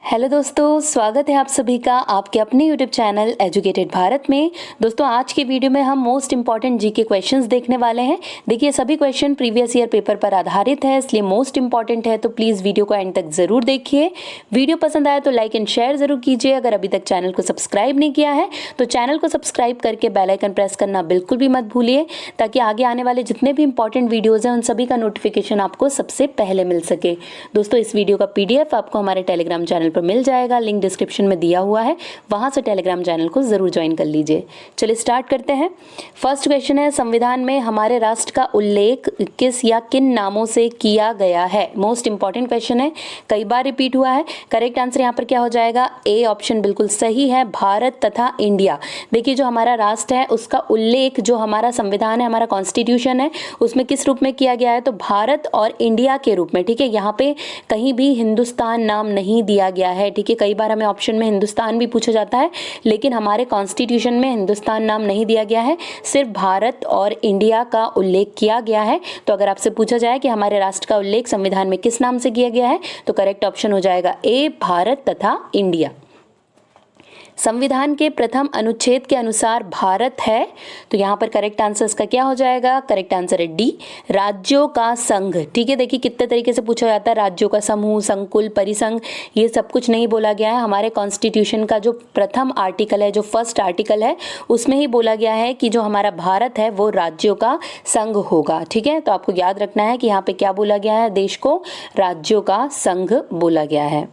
Hello दोस्तों, स्वागत है आप सभी का आपके अपने यूट्यूब चैनल एजुकेटेड भारत में। दोस्तों आज की वीडियो में हम मोस्ट इंपॉर्टेंट जीके क्वेश्चंस देखने वाले हैं। देखिए सभी क्वेश्चन प्रीवियस ईयर पेपर पर आधारित है, इसलिए मोस्ट इंपॉर्टेंट है, तो प्लीज़ वीडियो को एंड तक ज़रूर देखिए। वीडियो पसंद आया तो लाइक एंड शेयर ज़रूर कीजिए। अगर अभी तक चैनल को सब्सक्राइब नहीं किया है तो चैनल को सब्सक्राइब करके बेल आइकन प्रेस करना बिल्कुल भी मत भूलिए, ताकि आगे आने वाले जितने भी इंपॉर्टेंट वीडियोज़ हैं उन सभी का नोटिफिकेशन आपको सबसे पहले मिल सके। दोस्तों इस वीडियो का PDF आपको हमारे टेलीग्राम चैनल पर मिल जाएगा, लिंक डिस्क्रिप्शन में दिया हुआ है, वहां से टेलीग्राम चैनल को जरूर ज्वाइन कर लीजिए। चलिए स्टार्ट करते हैं। फर्स्ट क्वेश्चन है, संविधान में हमारे राष्ट्र का उल्लेख किस या किन नामों से किया गया है। मोस्ट इंपॉर्टेंट क्वेश्चन है, कई बार रिपीट हुआ है। करेक्ट आंसर यहाँ पर क्या हो जाएगा, ए ऑप्शन बिल्कुल सही है, भारत तथा इंडिया। देखिए जो हमारा राष्ट्र है उसका उल्लेख, जो हमारा संविधान है, हमारा कॉन्स्टिट्यूशन है, उसमें किस रूप में किया गया है, तो भारत और इंडिया के रूप में। ठीक है, यहाँ पे कहीं भी हिंदुस्तान नाम नहीं दिया गया है। ठीक है, कई बार हमें ऑप्शन में हिंदुस्तान भी पूछा जाता है, लेकिन हमारे कॉन्स्टिट्यूशन में हिंदुस्तान नाम नहीं दिया गया है, सिर्फ भारत और इंडिया का उल्लेख किया गया है। तो अगर आपसे पूछा जाए कि हमारे राष्ट्र का उल्लेख संविधान में किस नाम से किया गया है, तो करेक्ट ऑप्शन हो जाएगा ए, भारत तथा इंडिया। संविधान के प्रथम अनुच्छेद के अनुसार भारत है, तो यहाँ पर करेक्ट आंसर इसका क्या हो जाएगा, करेक्ट आंसर है डी, राज्यों का संघ। ठीक है, देखिए कितने तरीके से पूछा जाता है, राज्यों का समूह, संकुल, परिसंघ, ये सब कुछ नहीं बोला गया है। हमारे कॉन्स्टिट्यूशन का जो प्रथम आर्टिकल है, जो फर्स्ट आर्टिकल है, उसमें ही बोला गया है कि जो हमारा भारत है वो राज्यों का संघ होगा। ठीक है, तो आपको याद रखना है कि यहाँ पे क्या बोला गया है, देश को राज्यों का संघ बोला गया है।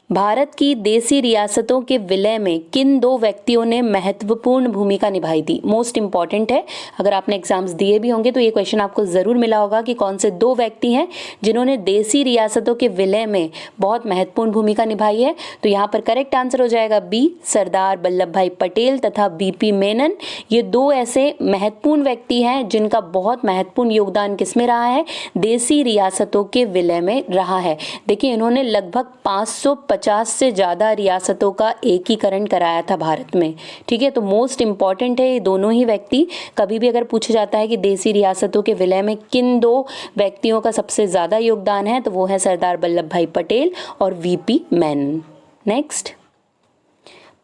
भारत की देसी रियासतों के विलय में किन दो व्यक्तियों ने महत्वपूर्ण भूमिका निभाई थी। मोस्ट इंपॉर्टेंट है, अगर आपने एग्जाम्स दिए भी होंगे तो ये क्वेश्चन आपको जरूर मिला होगा कि कौन से दो व्यक्ति हैं जिन्होंने देसी रियासतों के विलय में बहुत महत्वपूर्ण भूमिका निभाई है। तो यहाँ पर करेक्ट आंसर हो जाएगा बी, सरदार वल्लभ भाई पटेल तथा BP मेनन। ये दो ऐसे महत्वपूर्ण व्यक्ति हैं जिनका बहुत महत्वपूर्ण योगदान किसमें रहा है, देसी रियासतों के विलय में रहा है। देखिए इन्होंने लगभग 550 से ज्यादा रियासतों का एकीकरण कराया था भारत में। ठीक है, तो मोस्ट इंपॉर्टेंट है ये दोनों ही व्यक्ति। कभी भी अगर पूछा जाता है कि देसी रियासतों के विलय में किन दो व्यक्तियों का सबसे ज्यादा योगदान है, तो वो है सरदार वल्लभ भाई पटेल और BP मेनन। नेक्स्ट,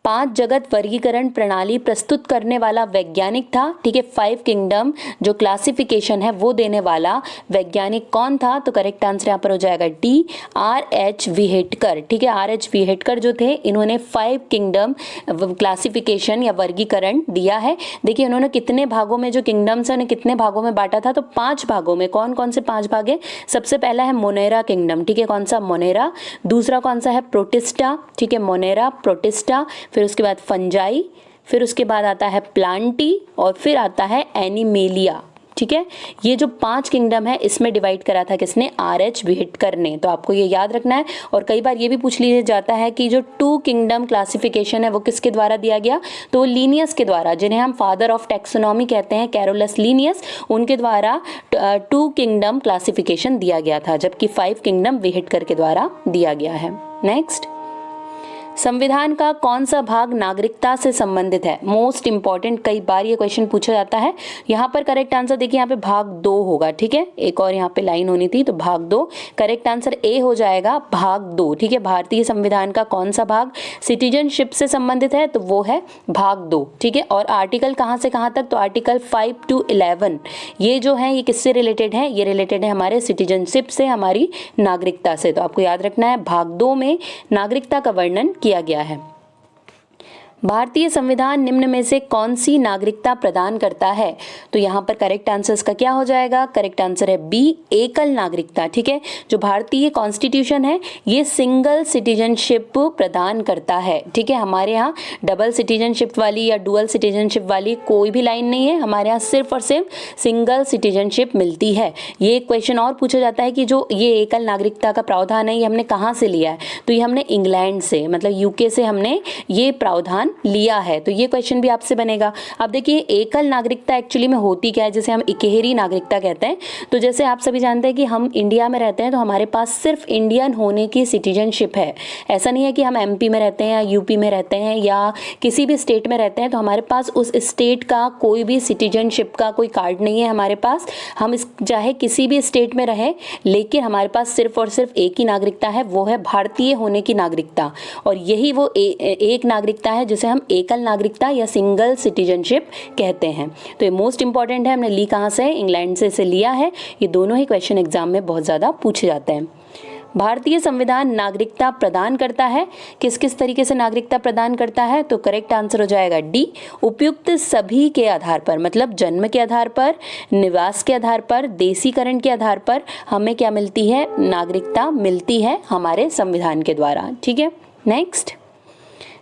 5 जगत वर्गीकरण प्रणाली प्रस्तुत करने वाला वैज्ञानिक था। ठीक है, 5 किंगडम जो क्लासिफिकेशन है वो देने वाला वैज्ञानिक कौन था, तो करेक्ट आंसर यहाँ पर हो जाएगा डी, R.H. विहेटकर। ठीक है, R.H. विहेटकर जो थे इन्होंने 5 किंगडम क्लासिफिकेशन या वर्गीकरण दिया है। देखिए उन्होंने कितने भागों में, जो किंगडम्स है उन्हें कितने भागों में बांटा था, तो 5 भागों में। कौन कौन से 5 भाग है, सबसे पहला है मोनेरा किंगडम। ठीक है, कौन सा, मोनेरा। दूसरा कौन सा है, प्रोटिस्टा। ठीक है, मोनेरा, प्रोटिस्टा। फिर उसके बाद फंजाई, फिर उसके बाद आता है प्लांटी, और फिर आता है एनिमेलिया। ठीक है, ये जो 5 किंगडम है इसमें डिवाइड करा था किसने, R.H. विहेटकर ने। तो आपको ये याद रखना है। और कई बार ये भी पूछ लिया जाता है कि जो 2 किंगडम क्लासिफिकेशन है वो किसके द्वारा दिया गया, तो लीनियस के द्वारा, जिन्हें हम फादर ऑफ टैक्सोनॉमी कहते हैं, कैरोलस लीनियस, उनके द्वारा 2 किंगडम क्लासिफिकेशन दिया गया था, जबकि 5 किंगडम विहेटकर के द्वारा दिया गया है। नेक्स्ट, संविधान का कौन सा भाग नागरिकता से संबंधित है। मोस्ट इंपॉर्टेंट, कई बार ये क्वेश्चन पूछा जाता है। यहाँ पर करेक्ट आंसर देखिए, यहाँ पे भाग 2 होगा। ठीक है, एक और यहाँ पे लाइन होनी थी, तो भाग 2, करेक्ट आंसर ए हो जाएगा, भाग 2। ठीक है, भारतीय संविधान का कौन सा भाग सिटीजनशिप से संबंधित है, तो वो है भाग 2। ठीक है, और आर्टिकल कहाँ से कहाँ तक, तो आर्टिकल 5 to 11 ये जो है ये किससे रिलेटेड है, ये रिलेटेड है हमारे सिटीजनशिप से, हमारी नागरिकता से। तो आपको याद रखना है, भाग 2 में नागरिकता का वर्णन किया गया है। भारतीय संविधान निम्न में से कौन सी नागरिकता प्रदान करता है, तो यहाँ पर करेक्ट आंसर इसका क्या हो जाएगा, करेक्ट आंसर है बी, एकल नागरिकता। ठीक है, जो भारतीय कॉन्स्टिट्यूशन है ये सिंगल सिटीजनशिप प्रदान करता है। ठीक है, हमारे यहाँ डबल सिटीजनशिप वाली या डुअल सिटीजनशिप वाली कोई भी लाइन नहीं है, हमारे यहाँ सिर्फ और सिर्फ सिंगल सिटीजनशिप मिलती है। ये क्वेश्चन और पूछा जाता है कि जो ये एकल नागरिकता का प्रावधान है ये हमने कहाँ से लिया है, तो ये हमने इंग्लैंड से, मतलब UK से हमने ये प्रावधान संविधान लिया है, तो ये क्वेश्चन भी आपसे बनेगा। अब देखिए एकल नागरिकता एक्चुअली में होती क्या है, जिसे हम इकहरी नागरिकता कहते हैं। तो जैसे आप सभी जानते हैं कि हम इंडिया में रहते हैं तो हमारे पास सिर्फ इंडियन होने की सिटीजनशिप है। ऐसा नहीं है कि हम एमपी में रहते हैं या यूपी में रहते हैं या किसी भी स्टेट में रहते हैं तो हमारे पास उस स्टेट का कोई भी सिटीजनशिप का कोई कार्ड नहीं है हमारे पास। हम चाहे किसी भी स्टेट में रहें, लेकिन हमारे पास सिर्फ और सिर्फ एक ही नागरिकता है, वो है भारतीय होने की नागरिकता। और यही वो एक नागरिकता है जिसे हम एकल नागरिकता या सिंगल सिटीजनशिप कहते हैं। तो ये मोस्ट इंपॉर्टेंट है। हमने ली कहाँ से, इंग्लैंड से इसे लिया है। ये दोनों ही क्वेश्चन एग्जाम में बहुत ज़्यादा पूछे जाते हैं। भारतीय संविधान नागरिकता प्रदान करता है। किस किस तरीके से नागरिकता प्रदान करता है, तो करेक्ट आंसर हो जाएगा डी, उपयुक्त सभी के आधार पर, मतलब जन्म के आधार पर, निवास के आधार पर, देशीकरण के आधार पर हमें क्या मिलती है, नागरिकता मिलती है हमारे संविधान के द्वारा। ठीक है, नेक्स्ट,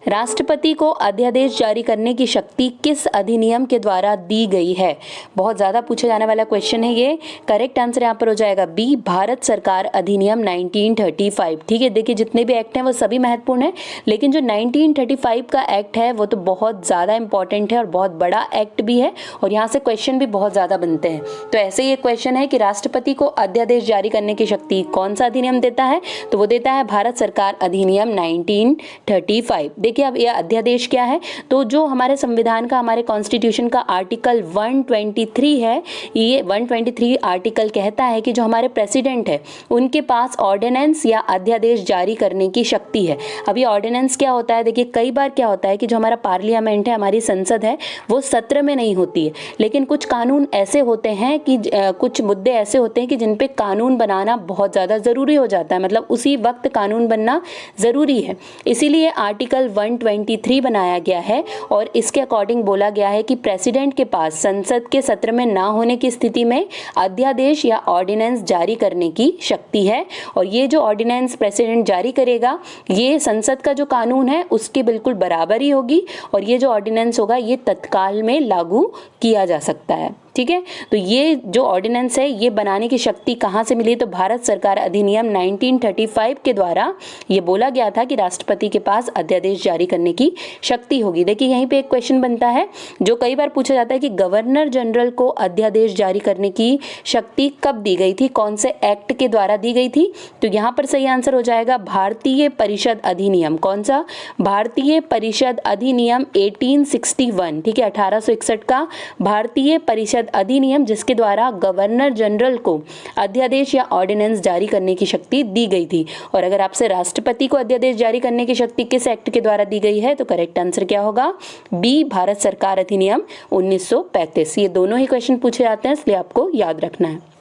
राष्ट्रपति को अध्यादेश जारी करने की शक्ति किस अधिनियम के द्वारा दी गई है। बहुत ज़्यादा पूछे जाने वाला क्वेश्चन है ये। करेक्ट आंसर यहाँ पर हो जाएगा बी, भारत सरकार अधिनियम 1935। ठीक है, देखिए जितने भी एक्ट हैं वो सभी महत्वपूर्ण हैं, लेकिन जो 1935 का एक्ट है वो तो बहुत ज़्यादा इंपॉर्टेंट है और बहुत बड़ा एक्ट भी है और यहाँ से क्वेश्चन भी बहुत ज़्यादा बनते हैं। तो ऐसे ही एक क्वेश्चन है कि राष्ट्रपति को अध्यादेश जारी करने की शक्ति कौन सा अधिनियम देता है, तो वो देता है भारत सरकार अधिनियम 1935। देखिए अब यह अध्यादेश क्या है, तो जो हमारे संविधान का, हमारे कॉन्स्टिट्यूशन का आर्टिकल 123 है, ये 123 आर्टिकल कहता है कि जो हमारे प्रेसिडेंट है उनके पास ऑर्डिनेंस या अध्यादेश जारी करने की शक्ति है। अब ये ऑर्डिनेंस क्या होता है, देखिए कई बार क्या होता है कि जो हमारा पार्लियामेंट है, हमारी संसद है, वो सत्र में नहीं होती है, लेकिन कुछ कानून ऐसे होते हैं कि कुछ मुद्दे ऐसे होते हैं कि जिन पे कानून बनाना बहुत ज़्यादा ज़रूरी हो जाता है, मतलब उसी वक्त कानून बनना ज़रूरी है। इसीलिए आर्टिकल 123 बनाया गया है और इसके अकॉर्डिंग बोला गया है कि प्रेसिडेंट के पास संसद के सत्र में ना होने की स्थिति में अध्यादेश या ऑर्डिनेंस जारी करने की शक्ति है। और ये जो ऑर्डिनेंस प्रेसिडेंट जारी करेगा ये संसद का जो कानून है उसके बिल्कुल बराबर ही होगी और ये जो ऑर्डिनेंस होगा ये तत्काल में लागू किया जा सकता है। ठीक है, तो ये जो ऑर्डिनेंस है ये बनाने की शक्ति कहाँ से मिली, तो भारत सरकार अधिनियम 1935 के द्वारा ये बोला गया था कि राष्ट्रपति के पास अध्यादेश जारी करने की शक्ति होगी। देखिए यहीं पे एक क्वेश्चन बनता है जो कई बार पूछा जाता है कि गवर्नर जनरल को अध्यादेश जारी करने की शक्ति कब दी गई थी, कौन से एक्ट के द्वारा दी गई थी, तो यहाँ पर सही आंसर हो जाएगा भारतीय परिषद अधिनियम। कौन सा, भारतीय परिषद अधिनियम 1861। ठीक है, 1861 का भारतीय परिषद अधिनियम, जिसके द्वारा गवर्नर जनरल को अध्यादेश या ऑर्डिनेंस जारी करने की शक्ति दी गई थी। और अगर आपसे राष्ट्रपति को अध्यादेश जारी करने की शक्ति किस एक्ट के द्वारा दी गई है, तो करेक्ट आंसर क्या होगा, बी, भारत सरकार अधिनियम 1935। ये दोनों ही क्वेश्चन पूछे जाते हैं, इसलिए आपको याद रखना है।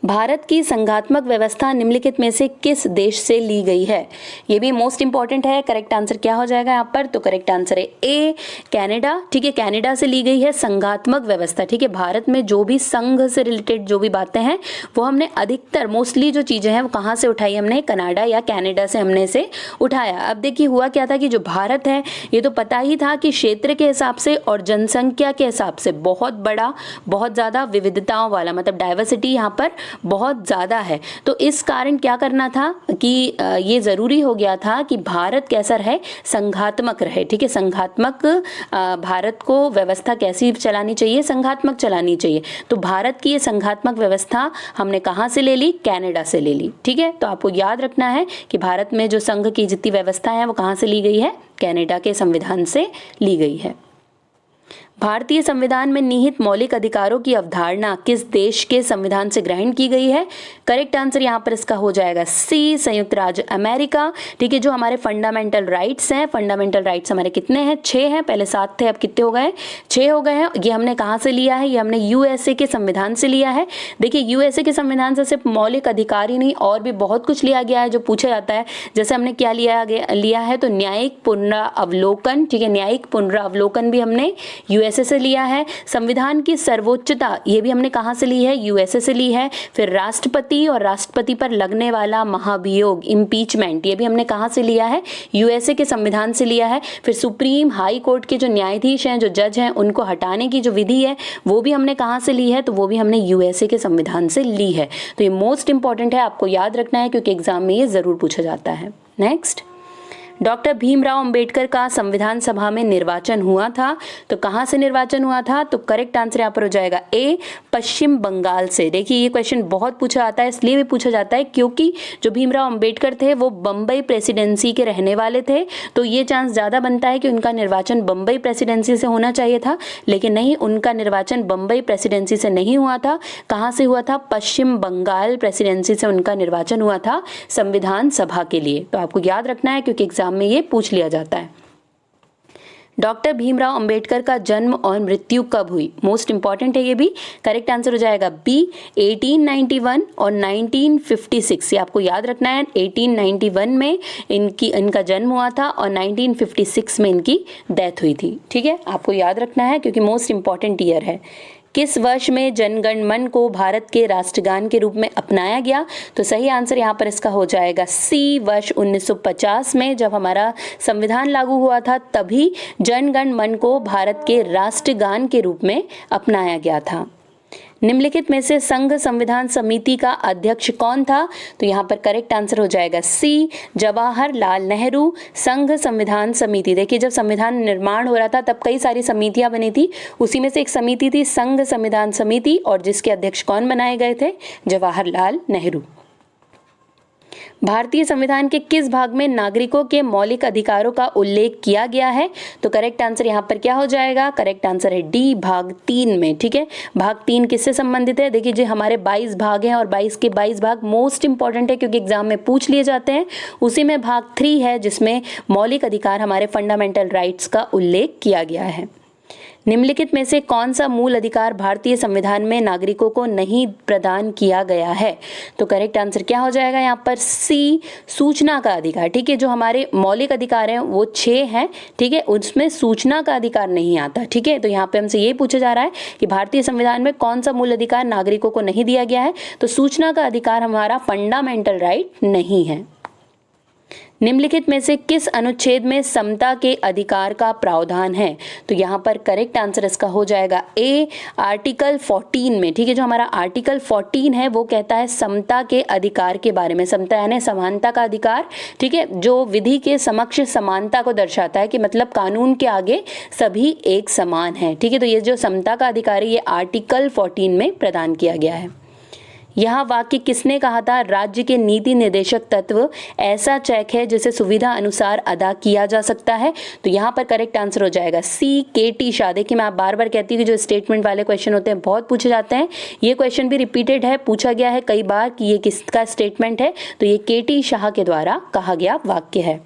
भारत की संघात्मक व्यवस्था निम्नलिखित में से किस देश से ली गई है, ये भी मोस्ट इंपॉर्टेंट है। करेक्ट आंसर क्या हो जाएगा यहाँ पर, तो करेक्ट आंसर है ए, कनाडा। ठीक है, कनाडा से ली गई है संघात्मक व्यवस्था। ठीक है, भारत में जो भी संघ से रिलेटेड जो भी बातें हैं वो हमने अधिकतर मोस्टली जो चीज़ें हैं वो कहाँ से उठाई, हमने कनाडा या कनाडा से हमने इसे उठाया। अब देखिए हुआ क्या था कि जो भारत है ये तो पता ही था कि क्षेत्र के हिसाब से और जनसंख्या के हिसाब से बहुत बड़ा, बहुत ज़्यादा विविधताओं वाला, मतलब डाइवर्सिटी यहाँ पर बहुत ज़्यादा है। तो इस कारण क्या करना था कि ये ज़रूरी हो गया था कि भारत कैसा रहे, संघात्मक रहे। ठीक है, संघात्मक भारत को व्यवस्था कैसी चलानी चाहिए, संघात्मक चलानी चाहिए। तो भारत की ये संघात्मक व्यवस्था हमने कहाँ से ले ली, कनाडा से ले ली। ठीक है, तो आपको याद रखना है कि भारत में जो संघ की जितनी व्यवस्था है वो कहाँ से ली गई है, कनाडा के संविधान से ली गई है। भारतीय संविधान में निहित मौलिक अधिकारों की अवधारणा किस देश के संविधान से ग्रहण की गई है, करेक्ट आंसर यहाँ पर इसका हो जाएगा सी, संयुक्त राज्य अमेरिका। ठीक है, जो हमारे फंडामेंटल राइट्स हैं, फंडामेंटल राइट्स हमारे कितने हैं, 6 हैं, पहले 7 थे, अब कितने हो गए, 6 हो गए हैं। ये हमने कहाँ से लिया है, ये हमने यूएसए के संविधान से लिया है। देखिए यूएसए के संविधान से सिर्फ मौलिक अधिकार ही नहीं और भी बहुत कुछ लिया गया है जो पूछा जाता है। जैसे हमने क्या लिया है, तो न्यायिक पुनरावलोकन। ठीक है, न्यायिक पुनरावलोकन भी हमने यूएसए से लिया है। संविधान की सर्वोच्चता ये भी हमने कहां से ली है, यूएसए से ली है। फिर राष्ट्रपति और राष्ट्रपति पर लगने वाला महाभियोग, इम्पीचमेंट, ये भी हमने कहां से लिया है, यूएसए के संविधान से लिया है। फिर सुप्रीम हाई कोर्ट के जो न्यायाधीश हैं, जो जज हैं, उनको हटाने की जो विधि है वो भी हमने कहां से ली है, तो वो भी हमने यूएसए के संविधान से ली है। तो ये मोस्ट इंपॉर्टेंट है, आपको याद रखना है क्योंकि एग्जाम में ये जरूर पूछा जाता है। नेक्स्ट, डॉक्टर भीमराव अंबेडकर का संविधान सभा में निर्वाचन हुआ था, तो कहाँ से निर्वाचन हुआ था? तो करेक्ट आंसर यहाँ पर हो जाएगा ए, पश्चिम बंगाल से। देखिए ये क्वेश्चन बहुत पूछा जाता है, इसलिए भी पूछा जाता है क्योंकि जो भीमराव अंबेडकर थे वो बम्बई प्रेसिडेंसी के रहने वाले थे, तो ये चांस ज़्यादा बनता है कि उनका निर्वाचन बम्बई प्रेसिडेंसी से होना चाहिए था, लेकिन नहीं, उनका निर्वाचन बम्बई प्रेसिडेंसी से नहीं हुआ था। कहाँ से हुआ था? पश्चिम बंगाल प्रेसिडेंसी से उनका निर्वाचन हुआ था संविधान सभा के लिए। तो आपको याद रखना है क्योंकि एग्जाम में ये पूछ लिया जाता है। डॉक्टर भीमराव अंबेडकर का जन्म और मृत्यु कब हुई? मोस्ट इंपॉर्टेंट है ये भी। करेक्ट आंसर हो जाएगा बी, 1891 और 1956। ये आपको याद रखना है। 1891 में इनका जन्म हुआ था और 1956 में इनकी डेथ हुई थी। ठीक है, आपको याद रखना है क्योंकि मोस्ट इंपॉर्टेंट ईयर है। किस वर्ष में जन गण मन को भारत के राष्ट्रगान के रूप में अपनाया गया? तो सही आंसर यहाँ पर इसका हो जाएगा सी, वर्ष 1950 में जब हमारा संविधान लागू हुआ था तभी जन गण मन को भारत के राष्ट्रगान के रूप में अपनाया गया था। निम्नलिखित में से संघ संविधान समिति का अध्यक्ष कौन था? तो यहाँ पर करेक्ट आंसर हो जाएगा सी, जवाहरलाल नेहरू। संघ संविधान समिति, देखिए जब संविधान निर्माण हो रहा था तब कई सारी समितियां बनी थी, उसी में से एक समिति थी संघ संविधान समिति, और जिसके अध्यक्ष कौन बनाए गए थे? जवाहरलाल नेहरू। भारतीय संविधान के किस भाग में नागरिकों के मौलिक अधिकारों का उल्लेख किया गया है? तो करेक्ट आंसर यहाँ पर क्या हो जाएगा? करेक्ट आंसर है डी, भाग 3 में। ठीक है, भाग 3 किससे संबंधित है? देखिए जो हमारे 22 भाग हैं और 22 के 22 भाग मोस्ट इंपॉर्टेंट है क्योंकि एग्जाम में पूछ लिए जाते हैं। उसी में भाग 3 है जिसमें मौलिक अधिकार, हमारे फंडामेंटल राइट्स का उल्लेख किया गया है। निम्नलिखित में से कौन सा मूल अधिकार भारतीय संविधान में नागरिकों को नहीं प्रदान किया गया है? तो करेक्ट आंसर क्या हो जाएगा यहाँ पर? सी, सूचना का अधिकार। ठीक है, जो हमारे मौलिक अधिकार हैं वो 6 हैं। ठीक है, उसमें सूचना का अधिकार नहीं आता। ठीक है, तो यहाँ पे हमसे ये पूछा जा रहा है कि भारतीय संविधान में कौन सा मूल अधिकार नागरिकों को नहीं दिया गया है? तो सूचना का अधिकार हमारा फंडामेंटल राइट नहीं है। निम्नलिखित में से किस अनुच्छेद में समता के अधिकार का प्रावधान है? तो यहाँ पर करेक्ट आंसर इसका हो जाएगा ए, आर्टिकल 14 में। ठीक है, जो हमारा आर्टिकल 14 है वो कहता है समता के अधिकार के बारे में। समता यानी समानता का अधिकार। ठीक है, जो विधि के समक्ष समानता को दर्शाता है कि मतलब कानून के आगे सभी एक समान है। ठीक है, तो ये जो समता का अधिकार है ये आर्टिकल 14 में प्रदान किया गया है। यह वाक्य किसने कहा था? राज्य के नीति निर्देशक तत्व ऐसा चेक है जिसे सुविधा अनुसार अदा किया जा सकता है। तो यहाँ पर करेक्ट आंसर हो जाएगा सी, के.टी. शाह। देखिए मैं बार बार कहती हूँ कि जो स्टेटमेंट वाले क्वेश्चन होते हैं बहुत पूछे जाते हैं, ये क्वेश्चन भी रिपीटेड है, पूछा गया है कई बार कि ये किसका स्टेटमेंट है। तो ये के.टी. शाह के द्वारा कहा गया वाक्य है।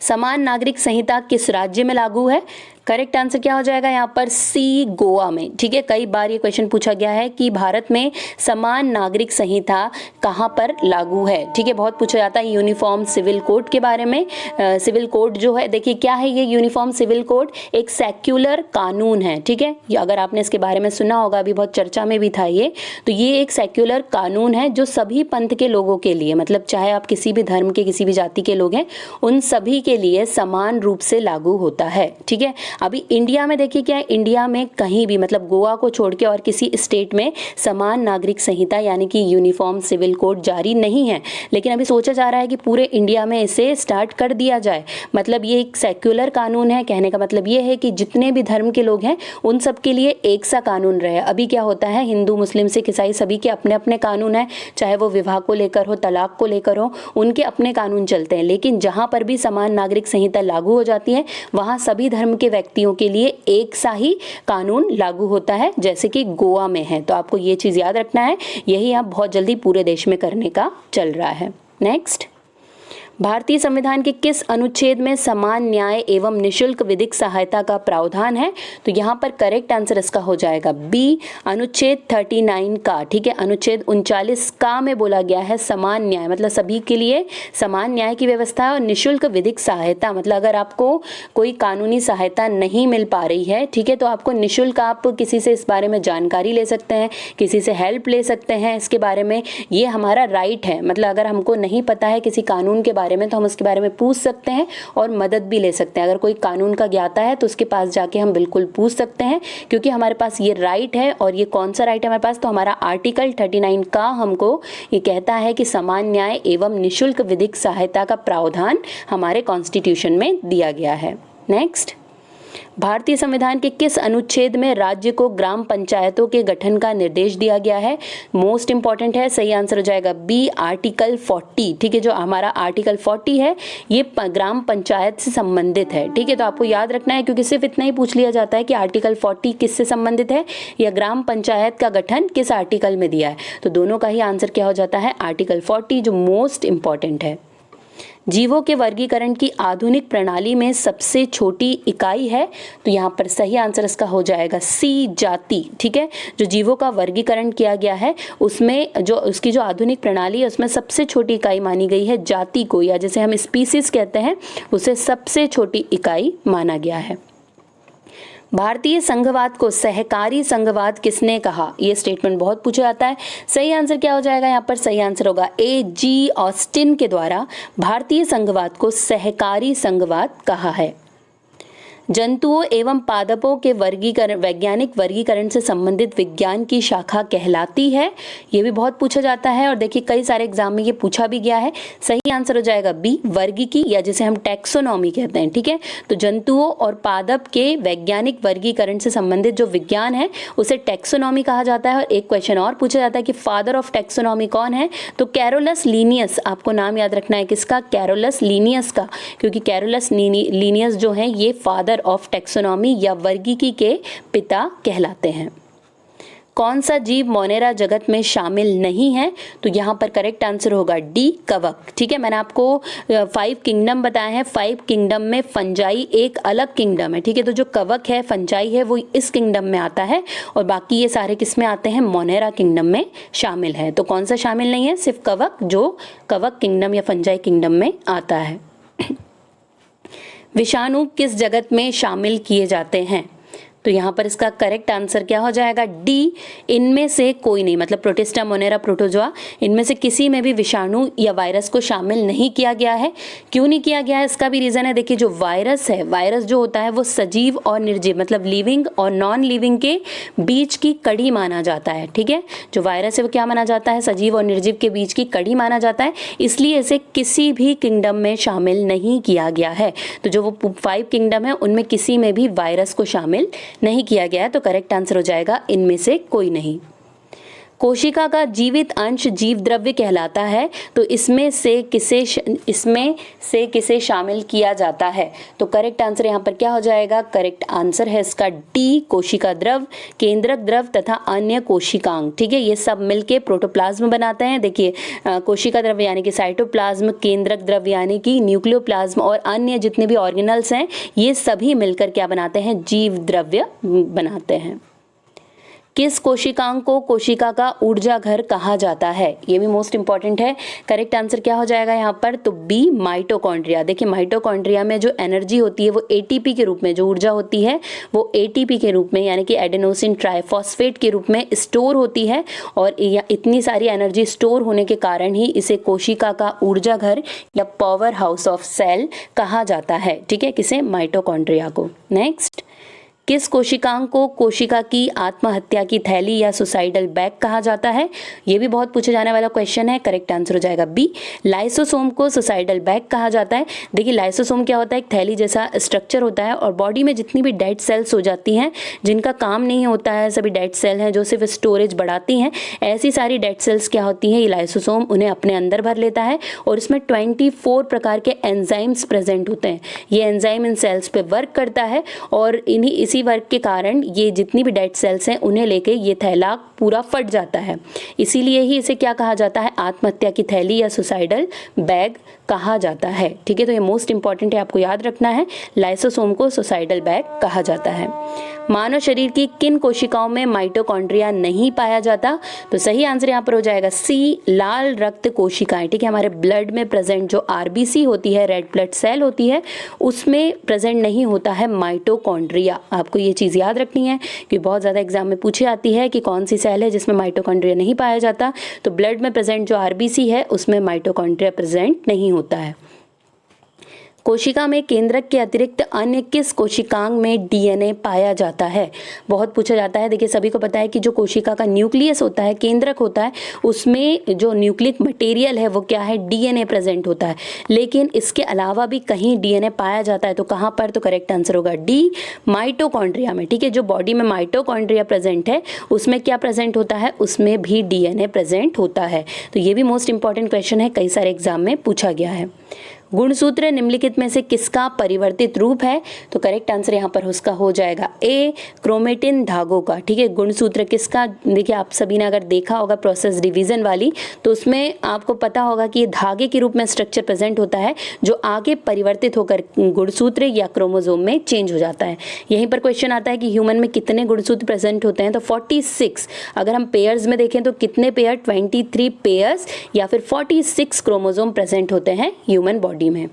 समान नागरिक संहिता किस राज्य में लागू है? करेक्ट आंसर क्या हो जाएगा यहाँ पर? सी, गोवा में। ठीक है, कई बार ये क्वेश्चन पूछा गया है कि भारत में समान नागरिक संहिता कहाँ पर लागू है। ठीक है, बहुत पूछा जाता है यूनिफॉर्म सिविल कोड के बारे में। सिविल कोड जो है, देखिए क्या है ये यूनिफॉर्म सिविल कोड? एक सेक्युलर कानून है। ठीक है, अगर आपने इसके बारे में सुना होगा, अभी बहुत चर्चा में भी था ये। तो ये एक सेक्युलर कानून है जो सभी पंथ के लोगों के लिए, मतलब चाहे आप किसी भी धर्म के, किसी भी जाति के लोग हैं, उन सभी के लिए समान रूप से लागू होता है। ठीक है, अभी इंडिया में देखिए क्या है, इंडिया में कहीं भी मतलब गोवा को छोड़ के और किसी स्टेट में समान नागरिक संहिता यानी कि यूनिफॉर्म सिविल कोड जारी नहीं है, लेकिन अभी सोचा जा रहा है कि पूरे इंडिया में इसे स्टार्ट कर दिया जाए। मतलब ये एक सेक्युलर कानून है, कहने का मतलब ये है कि जितने भी धर्म के लोग हैं उन सब के लिए एक सा कानून रहे। अभी क्या होता है, हिंदू, मुस्लिम, सिख, ईसाई सभी के अपने अपने कानून हैं, चाहे वो विवाह को लेकर हो, तलाक को लेकर हो, उनके अपने कानून चलते हैं। लेकिन जहाँ पर भी समान नागरिक संहिता लागू हो जाती है वहाँ सभी धर्म के व्यक्तियों के लिए एक सा ही कानून लागू होता है, जैसे कि गोवा में है। तो आपको ये चीज़ याद रखना है, यही अब बहुत जल्दी पूरे देश में करने का चल रहा है। नेक्स्ट, भारतीय संविधान के किस अनुच्छेद में समान न्याय एवं निशुल्क विधिक सहायता का प्रावधान है? तो यहाँ पर करेक्ट आंसर इसका हो जाएगा बी, अनुच्छेद 39 का। ठीक है, अनुच्छेद 39 का में बोला गया है समान न्याय, मतलब सभी के लिए समान न्याय की व्यवस्था है। और निशुल्क विधिक सहायता मतलब अगर आपको कोई कानूनी सहायता नहीं मिल पा रही है, ठीक है, तो आपको निशुल्क आप किसी से इस बारे में जानकारी ले सकते हैं, किसी से हेल्प ले सकते हैं इसके बारे में। ये हमारा राइट है। मतलब अगर हमको नहीं पता है किसी कानून के बारे बारे में तो हम उसके बारे में पूछ सकते हैं और मदद भी ले सकते हैं। अगर कोई कानून का ज्ञाता है तो उसके पास जाके हम बिल्कुल पूछ सकते हैं, क्योंकि हमारे पास ये राइट है। और ये कौन सा राइट है हमारे पास, तो हमारा आर्टिकल 39 का हमको ये कहता है कि समान न्याय एवं निःशुल्क विधिक सहायता का प्रावधान हमारे कॉन्स्टिट्यूशन में दिया गया है। नेक्स्ट, भारतीय संविधान के किस अनुच्छेद में राज्य को ग्राम पंचायतों के गठन का निर्देश दिया गया है? मोस्ट इंपॉर्टेंट है, सही आंसर हो जाएगा बी, आर्टिकल 40। ठीक है, जो हमारा आर्टिकल 40 है ये ग्राम पंचायत से संबंधित है। ठीक है, तो आपको याद रखना है, क्योंकि सिर्फ इतना ही पूछ लिया जाता है कि आर्टिकल 40 किससे संबंधित है या ग्राम पंचायत का गठन किस आर्टिकल में दिया है। तो दोनों का ही आंसर क्या हो जाता है, आर्टिकल 40, जो मोस्ट इंपॉर्टेंट है। जीवों के वर्गीकरण की आधुनिक प्रणाली में सबसे छोटी इकाई है, तो यहाँ पर सही आंसर इसका हो जाएगा सी, जाति। ठीक है, जो जीवों का वर्गीकरण किया गया है उसमें जो उसकी जो आधुनिक प्रणाली है उसमें सबसे छोटी इकाई मानी गई है जाति को, या जैसे हम स्पीसीज कहते हैं उसे सबसे छोटी इकाई माना गया है। भारतीय संघवाद को सहकारी संघवाद किसने कहा? ये स्टेटमेंट बहुत पूछा जाता है। सही आंसर क्या हो जाएगा यहाँ पर, सही आंसर होगा ए, जी ऑस्टिन के द्वारा भारतीय संघवाद को सहकारी संघवाद कहा है। जंतुओं एवं पादपों के वैज्ञानिक वर्गीकरण से संबंधित विज्ञान की शाखा कहलाती है। ये भी बहुत पूछा जाता है और देखिए कई सारे एग्जाम में ये पूछा भी गया है। सही आंसर हो जाएगा बी, वर्गीकी, या जिसे हम टैक्सोनॉमी कहते हैं। ठीक है, तो जंतुओं और पादप के वैज्ञानिक वर्गीकरण से संबंधित जो विज्ञान है उसे टैक्सोनॉमी कहा जाता है। और एक क्वेश्चन और पूछा जाता है कि फादर ऑफ टैक्सोनॉमी कौन है, तो कैरोलस लीनियस। आपको नाम याद रखना है किसका, कैरोलस लीनियस का, क्योंकि कैरोलस लीनियस जो है ये फादर ऑफ टैक्सोनॉमी या वर्गीकी के पिता कहलाते हैं। कौन सा जीव मोनेरा जगत में शामिल नहीं है, तो यहाँ पर करेक्ट आंसर होगा डी, कवक। ठीक है, मैंने आपको 5 किंगडम बताए हैं। 5 किंगडम में फंजाई एक अलग किंगडम है। ठीक है, तो जो कवक है, फंजाई है, वो इस किंगडम में आता है और बाकी ये सारे किस में आते हैं, मोनेरा किंगडम में शामिल है। तो कौन सा शामिल नहीं है, सिर्फ कवक, जो कवक किंगडम या फंजाई किंगडम में आता है। विषाणु किस जगत में शामिल किए जाते हैं, तो यहाँ पर इसका करेक्ट आंसर क्या हो जाएगा, डी, इनमें से कोई नहीं। मतलब प्रोटिस्टा, मोनेरा, प्रोटोजोआ, इनमें से किसी में भी विषाणु या वायरस को शामिल नहीं किया गया है। क्यों नहीं किया गया है, इसका भी रीजन है। देखिए जो वायरस है, वायरस जो होता है वो सजीव और निर्जीव, मतलब लिविंग और नॉन लिविंग के बीच की कड़ी माना जाता है। ठीक है, जो वायरस है वो क्या माना जाता है, सजीव और निर्जीव के बीच की कड़ी माना जाता है, इसलिए इसे किसी भी किंगडम में शामिल नहीं किया गया है। तो जो वो 5 किंगडम है उनमें किसी में भी वायरस को शामिल नहीं किया गया है। तो करेक्ट आंसर हो जाएगा इनमें से कोई नहीं। कोशिका का जीवित अंश जीव द्रव्य कहलाता है, तो इसमें से किसे शामिल किया जाता है, तो करेक्ट आंसर यहाँ पर क्या हो जाएगा, करेक्ट आंसर है इसका डी, कोशिका द्रव, केंद्रक द्रव तथा अन्य कोशिकांग। ठीक है, ये सब मिलके प्रोटोप्लाज्म बनाते हैं। देखिए कोशिका द्रव यानी कि साइटोप्लाज्म, केंद्रक द्रव यानी कि न्यूक्लियोप्लाज्म और अन्य जितने भी ऑर्गेनल्स हैं ये सभी मिलकर क्या बनाते हैं, जीव द्रव्य बनाते हैं। किस कोशिकांग को कोशिका का ऊर्जा घर कहा जाता है, ये भी मोस्ट इंपॉर्टेंट है। करेक्ट आंसर क्या हो जाएगा यहाँ पर, तो बी, माइटोकॉन्ड्रिया। देखिए माइटोकॉन्ड्रिया में जो एनर्जी होती है वो एटीपी के रूप में, जो ऊर्जा होती है वो एटीपी के रूप में यानी कि एडेनोसिन ट्राइफॉस्फेट के रूप में स्टोर होती है। और इतनी सारी एनर्जी स्टोर होने के कारण ही इसे कोशिका का ऊर्जा घर या पावर हाउस ऑफ सेल कहा जाता है। ठीक है, किसे, माइटोकॉन्ड्रिया को। नेक्स्ट, किस कोशिकांग को कोशिका की आत्महत्या की थैली या सुसाइडल बैग कहा जाता है, ये भी बहुत पूछे जाने वाला क्वेश्चन है। करेक्ट आंसर हो जाएगा बी, लाइसोसोम को सुसाइडल बैग कहा जाता है। देखिए लाइसोसोम क्या होता है, एक थैली जैसा स्ट्रक्चर होता है और बॉडी में जितनी भी डेड सेल्स हो जाती हैं जिनका काम नहीं होता है, सभी डेड सेल हैं जो सिर्फ स्टोरेज बढ़ाती हैं, ऐसी सारी डेड सेल्स क्या होती हैं, ये लाइसोसोम उन्हें अपने अंदर भर लेता है और इसमें 24 प्रकार के एंजाइम्स प्रेजेंट होते हैं। ये एंजाइम इन सेल्स पे वर्क करता है और इसी वर्क के कारण ये जितनी भी डेड सेल्स हैं उन्हें लेके ये थैला पूरा फट जाता है। इसीलिए ही इसे क्या कहा जाता है, आत्महत्या की थैली या सुसाइडल बैग कहा जाता है। ठीक है, तो ये मोस्ट इंपॉर्टेंट है, आपको याद रखना है, लाइसोसोम को सुसाइडल बैग कहा जाता है। मानव शरीर की किन कोशिकाओं में माइटोकॉन्ड्रिया नहीं पाया जाता, तो सही आंसर यहाँ पर हो जाएगा सी, लाल रक्त कोशिकाएं। ठीक है, हमारे ब्लड में प्रेजेंट जो आरबीसी होती है, रेड ब्लड सेल होती है, उसमें प्रेजेंट नहीं होता है माइटोकॉन्ड्रिया। आपको ये चीज़ याद रखनी है कि बहुत ज़्यादा एग्जाम में पूछी जाती है कि कौन सी सेल है जिसमें माइटोकॉन्ड्रिया नहीं पाया जाता, तो ब्लड में प्रेजेंट जो आरबीसी है उसमें माइटोकॉन्ड्रिया प्रेजेंट नहीं होता है। कोशिका में केंद्रक के अतिरिक्त अन्य किस कोशिकांग में डीएनए पाया जाता है? बहुत पूछा जाता है। देखिए सभी को पता है कि जो कोशिका का न्यूक्लियस होता है, केंद्रक होता है, उसमें जो न्यूक्लिक मटेरियल है वो क्या है? डीएनए प्रेजेंट होता है। लेकिन इसके अलावा भी कहीं डीएनए पाया जाता है, तो कहाँ पर? तो करेक्ट आंसर होगा डी, माइटोकॉन्ड्रिया में। ठीक है, जो बॉडी में माइटोकॉन्ड्रिया प्रेजेंट है उसमें क्या प्रेजेंट होता है? उसमें भी डीएनए प्रेजेंट होता है। तो ये भी मोस्ट इंपॉर्टेंट क्वेश्चन है, कई सारे एग्जाम में पूछा गया है। गुणसूत्र निम्नलिखित में से किसका परिवर्तित रूप है? तो करेक्ट आंसर यहाँ पर उसका हो जाएगा ए, क्रोमेटिन धागों का। ठीक है, गुणसूत्र किसका? देखिए आप सभी ने अगर देखा होगा प्रोसेस डिवीजन वाली, तो उसमें आपको पता होगा कि ये धागे के रूप में स्ट्रक्चर प्रेजेंट होता है जो आगे परिवर्तित होकर गुणसूत्र या क्रोमोसोम में चेंज हो जाता है। यहीं पर क्वेश्चन आता है कि ह्यूमन में कितने गुणसूत्र प्रेजेंट होते हैं? तो 46। अगर हम पेयर्स में देखें तो कितने पेयर? 23 पेयर्स या फिर 46 क्रोमोसोम प्रेजेंट होते हैं ह्यूमन बॉडी में।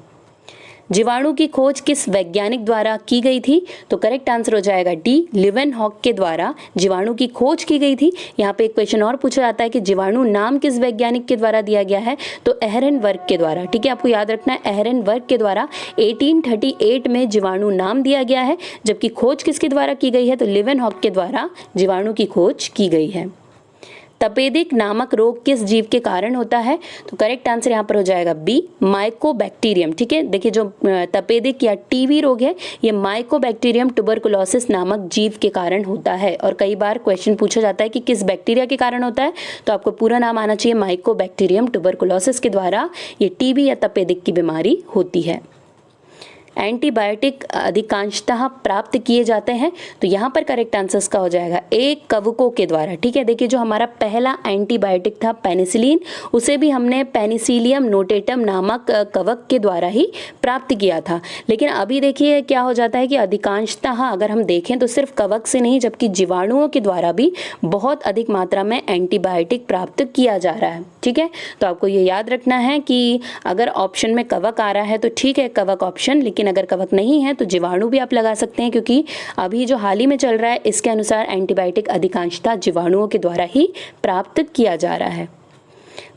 जीवाणु की खोज किस वैज्ञानिक द्वारा की गई थी? तो करेक्ट आंसर हो जाएगा डी, लिवेनहॉक के द्वारा जीवाणु की खोज की गई थी। यहाँ पे एक क्वेश्चन और पूछा जाता है कि जीवाणु नाम किस वैज्ञानिक के द्वारा दिया गया है? तो एहरनबर्ग के द्वारा। ठीक है, आपको याद रखना है एहरनबर्ग के द्वारा 1838 में जीवाणु नाम दिया गया है, जबकि खोज किसके द्वारा की गई है? तो लिवेनहॉक के द्वारा जीवाणु की खोज की गई है। तपेदिक नामक रोग किस जीव के कारण होता है? तो करेक्ट आंसर यहाँ पर हो जाएगा बी, माइकोबैक्टीरियम। ठीक है, देखिए जो तपेदिक या टीबी रोग है ये माइकोबैक्टीरियम ट्यूबरकुलोसिस नामक जीव के कारण होता है। और कई बार क्वेश्चन पूछा जाता है कि किस बैक्टीरिया के कारण होता है, तो आपको पूरा नाम आना चाहिए। माइकोबैक्टीरियम ट्यूबरकुलोसिस के द्वारा ये टीबी या तपेदिक की बीमारी होती है। एंटीबायोटिक अधिकांशतः प्राप्त किए जाते हैं, तो यहाँ पर करेक्ट आंसर्स का हो जाएगा ए, कवकों के द्वारा। ठीक है, देखिए जो हमारा पहला एंटीबायोटिक था पेनिसिलिन, उसे भी हमने पेनिसिलियम नोटेटम नामक कवक के द्वारा ही प्राप्त किया था। लेकिन अभी देखिए क्या हो जाता है कि अधिकांशतः अगर हम देखें तो सिर्फ कवक से नहीं, जबकि जीवाणुओं के द्वारा भी बहुत अधिक मात्रा में एंटीबायोटिक प्राप्त किया जा रहा है। ठीक है, तो आपको ये याद रखना है कि अगर ऑप्शन में कवक आ रहा है तो ठीक है कवक ऑप्शन, लेकिन अगर कवक नहीं है तो जीवाणु भी आप लगा सकते हैं, क्योंकि अभी जो हाल ही में चल रहा है इसके अनुसार एंटीबायोटिक अधिकांशतः जीवाणुओं के द्वारा ही प्राप्त किया जा रहा है।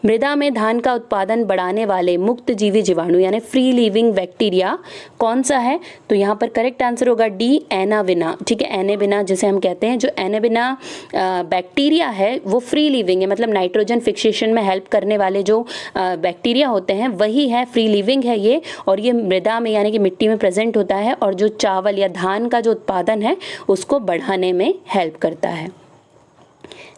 मृदा में धान का उत्पादन बढ़ाने वाले मुक्त जीवी जीवाणु यानी फ्री लिविंग बैक्टीरिया कौन सा है? तो यहाँ पर करेक्ट आंसर होगा डी, एनाविना। ठीक है, एनाविना जिसे हम कहते हैं, जो एनाविना बैक्टीरिया है वो फ्री लिविंग है, मतलब नाइट्रोजन फिक्सेशन में हेल्प करने वाले जो बैक्टीरिया होते हैं वही है, फ्री लिविंग है ये, और ये मृदा में यानी कि मिट्टी में प्रेजेंट होता है और जो चावल या धान का जो उत्पादन है उसको बढ़ाने में हेल्प करता है।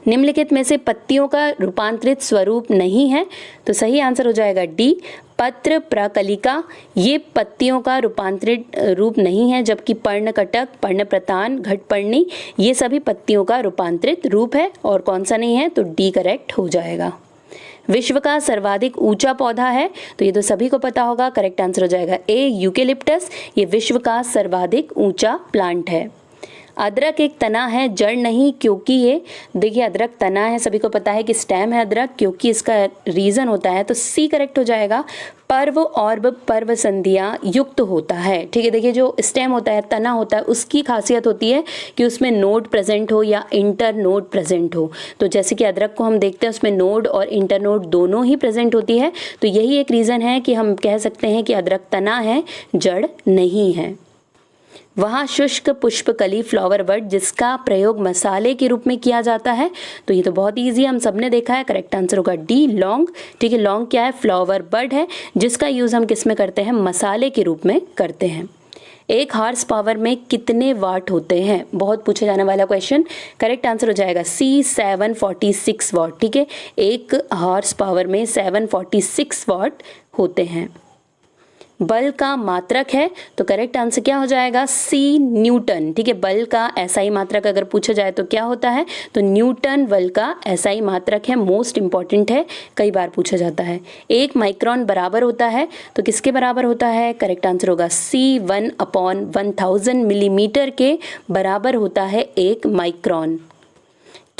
निम्नलिखित में से पत्तियों का रूपांतरित स्वरूप नहीं है, तो सही आंसर हो जाएगा डी, पत्र प्रकलिका। ये पत्तियों का रूपांतरित रूप नहीं है, जबकि पर्णकटक, पर्णप्रतान, घटपर्णी ये सभी पत्तियों का रूपांतरित रूप है। और कौन सा नहीं है? तो डी करेक्ट हो जाएगा। विश्व का सर्वाधिक ऊंचा पौधा है, तो ये तो सभी को पता होगा, करेक्ट आंसर हो जाएगा ए, यूकेलिप्टस। ये विश्व का सर्वाधिक ऊंचा प्लांट है। अदरक एक तना है, जड़ नहीं, क्योंकि ये देखिए अदरक तना है, सभी को पता है कि स्टेम है अदरक, क्योंकि इसका रीजन होता है, तो सी करेक्ट हो जाएगा, पर्व और पर्व संधियां युक्त होता है। ठीक है, देखिए जो स्टेम होता है, तना होता है, उसकी खासियत होती है कि उसमें नोड प्रेजेंट हो या इंटर नोड प्रेजेंट हो। तो जैसे कि अदरक को हम देखते हैं उसमें नोड और इंटर नोड दोनों ही प्रेजेंट होती है, तो यही एक रीजन है कि हम कह सकते हैं कि अदरक तना है, जड़ नहीं है। वहाँ शुष्क पुष्पकली फ्लावर बड जिसका प्रयोग मसाले के रूप में किया जाता है, तो ये तो बहुत इजी है, हम सबने देखा है, करेक्ट आंसर होगा डी, लौंग। ठीक है, लौंग क्या है? फ्लावर बड है, जिसका यूज़ हम किस में करते हैं? मसाले के रूप में करते हैं। एक हॉर्स पावर में कितने वाट होते हैं? बहुत पूछा जाने वाला क्वेश्चन, करेक्ट आंसर हो जाएगा सी, 746 वाट। ठीक है, एक हॉर्स पावर में 746 वाट होते हैं। बल का मात्रक है, तो करेक्ट आंसर क्या हो जाएगा? सी, न्यूटन। ठीक है, बल का एसआई मात्रक अगर पूछा जाए तो क्या होता है? तो न्यूटन बल का एसआई मात्रक है, मोस्ट इंपॉर्टेंट है, कई बार पूछा जाता है। एक माइक्रोन बराबर होता है, तो किसके बराबर होता है? करेक्ट आंसर होगा सी, 1/1000 मिलीमीटर के बराबर होता है एक माइक्रोन।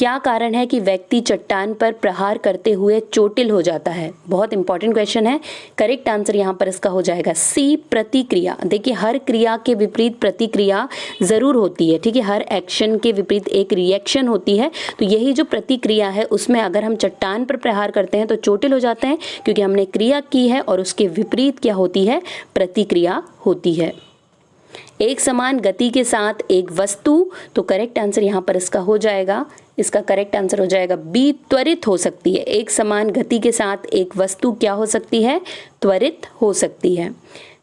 क्या कारण है कि व्यक्ति चट्टान पर प्रहार करते हुए चोटिल हो जाता है? बहुत इंपॉर्टेंट क्वेश्चन है। करेक्ट आंसर यहाँ पर इसका हो जाएगा सी, प्रतिक्रिया। देखिए हर क्रिया के विपरीत प्रतिक्रिया जरूर होती है, ठीक है। हर एक्शन के विपरीत एक रिएक्शन होती है, तो यही जो प्रतिक्रिया है उसमें अगर हम चट्टान पर प्रहार करते हैं तो चोटिल हो जाते हैं, क्योंकि हमने क्रिया की है और उसके विपरीत क्या होती है? प्रतिक्रिया होती है। एक समान गति के साथ एक वस्तु, तो करेक्ट आंसर यहाँ पर इसका हो जाएगा, इसका करेक्ट आंसर हो जाएगा बी, त्वरित हो सकती है। एक समान गति के साथ एक वस्तु क्या हो सकती है? त्वरित हो सकती है।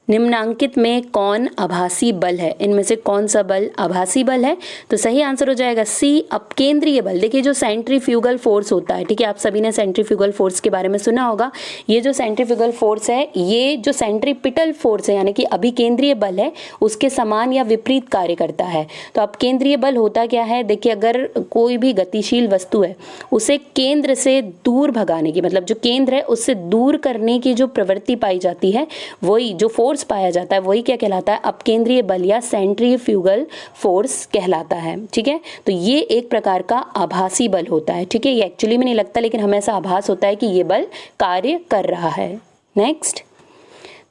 निम्नांकित में कौन आभासी बल है? इनमें से कौन सा बल आभासी बल है? तो सही आंसर हो जाएगा सी, अपकेंद्रीय बल। देखिए जो सेंट्रीफ्यूगल फोर्स होता है, ठीक है, आप सभी ने सेंट्रीफ्यूगल फोर्स के बारे में सुना होगा। ये जो सेंट्रीफ्यूगल फोर्स है, ये जो सेंट्रीपिटल फोर्स है यानी कि अभिकेंद्रीय बल है, उसके समान या विपरीत कार्य करता है। तो अपकेंद्रीय बल होता क्या है? देखिए अगर कोई भी गतिशील वस्तु है उसे केंद्र से दूर भगाने की, मतलब जो केंद्र है उससे दूर करने की जो प्रवृत्ति पाई जाती है, वही जो फोर्स पाया जाता है वही क्या कहलाता है? अपकेंद्रीय बल या सेंट्रीफ्यूगल फोर्स कहलाता है, ठीक है। तो ये एक प्रकार का आभासी बल होता है, ठीक है। ये एक्चुअली में नहीं लगता, लेकिन हमें ऐसा आभास होता है कि ये बल कार्य कर रहा है। नेक्स्ट,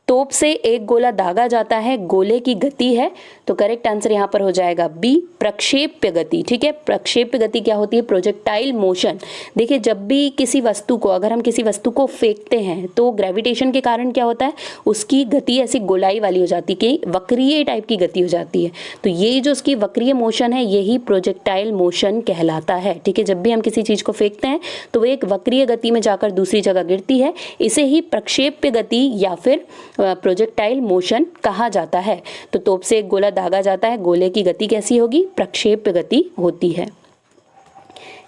तोप से एक गोला दागा जाता है, गोले की गति है, तो करेक्ट आंसर यहाँ पर हो जाएगा बी, प्रक्षेप्य गति, ठीक है। प्रक्षेप्य गति क्या होती है? Projectile motion. देखिए जब भी किसी वस्तु को, अगर हम किसी वस्तु को फेंकते हैं तो ग्रेविटेशन के कारण क्या होता है? उसकी गति ऐसी गोलाई वाली हो जाती है, कि वक्रीय टाइप की गति हो जाती है। तो ये जो उसकी वक्रीय मोशन है यही प्रोजेक्टाइल मोशन कहलाता है, ठीक है। जब भी हम किसी चीज को फेंकते हैं तो वो एक वक्रीय गति में जाकर दूसरी जगह गिरती है, इसे ही प्रक्षेप्य गति या फिर प्रोजेक्टाइल मोशन कहा जाता है। तो तोप से एक गोला दागा जाता है, गोले की गति कैसी होगी? प्रक्षेप्य गति होती है।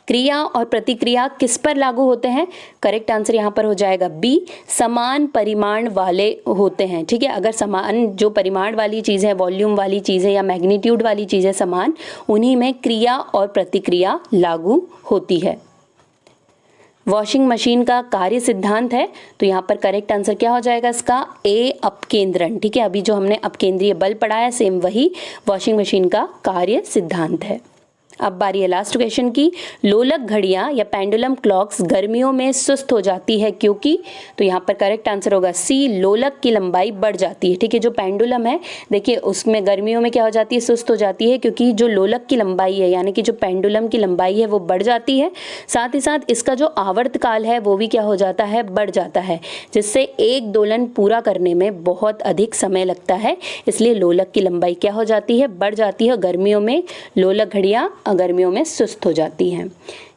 क्रिया और प्रतिक्रिया किस पर लागू होते हैं? करेक्ट आंसर यहाँ पर हो जाएगा बी, समान परिमाण वाले होते हैं, ठीक है। अगर समान जो परिमाण वाली चीज़ है, वॉल्यूम वाली चीज़ें या मैग्नीट्यूड वाली चीज़ें समान, उन्हीं में क्रिया और प्रतिक्रिया लागू होती है। वॉशिंग मशीन का कार्य सिद्धांत है, तो यहाँ पर करेक्ट आंसर क्या हो जाएगा इसका? ए, अपकेंद्रण, ठीक है। अभी जो हमने अपकेंद्रीय बल पढ़ाया सेम वही वॉशिंग मशीन का कार्य सिद्धांत है। अब बारी है लास्ट क्वेश्चन की। लोलक घड़ियां या पेंडुलम क्लॉक्स गर्मियों में सुस्त हो जाती है क्योंकि, तो यहाँ पर करेक्ट आंसर होगा सी, लोलक की लंबाई बढ़ जाती है, ठीक है। जो पेंडुलम है देखिए उसमें गर्मियों में क्या हो जाती है? सुस्त हो जाती है, क्योंकि जो लोलक की लंबाई है यानी कि जो पेंडुलम की लंबाई है वो बढ़ जाती है। साथ ही साथ इसका जो आवर्त काल है वो भी क्या हो जाता है? बढ़ जाता है, जिससे एक दोलन पूरा करने में बहुत अधिक समय लगता है। इसलिए लोलक की लंबाई क्या हो जाती है? बढ़ जाती है। गर्मियों में लोलक घड़ियां गर्मियों में सुस्त हो जाती हैं।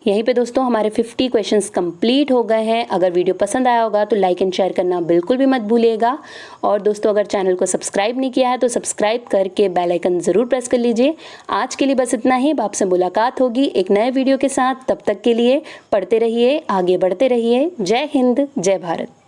यहीं पे दोस्तों हमारे 50 क्वेश्चंस कंप्लीट हो गए हैं। अगर वीडियो पसंद आया होगा तो लाइक एंड शेयर करना बिल्कुल भी मत भूलिएगा। और दोस्तों अगर चैनल को सब्सक्राइब नहीं किया है तो सब्सक्राइब करके बेल आइकन ज़रूर प्रेस कर लीजिए। आज के लिए बस इतना ही। आपसे मुलाकात होगी एक नए वीडियो के साथ। तब तक के लिए पढ़ते रहिए, आगे बढ़ते रहिए। जय हिंद, जय भारत।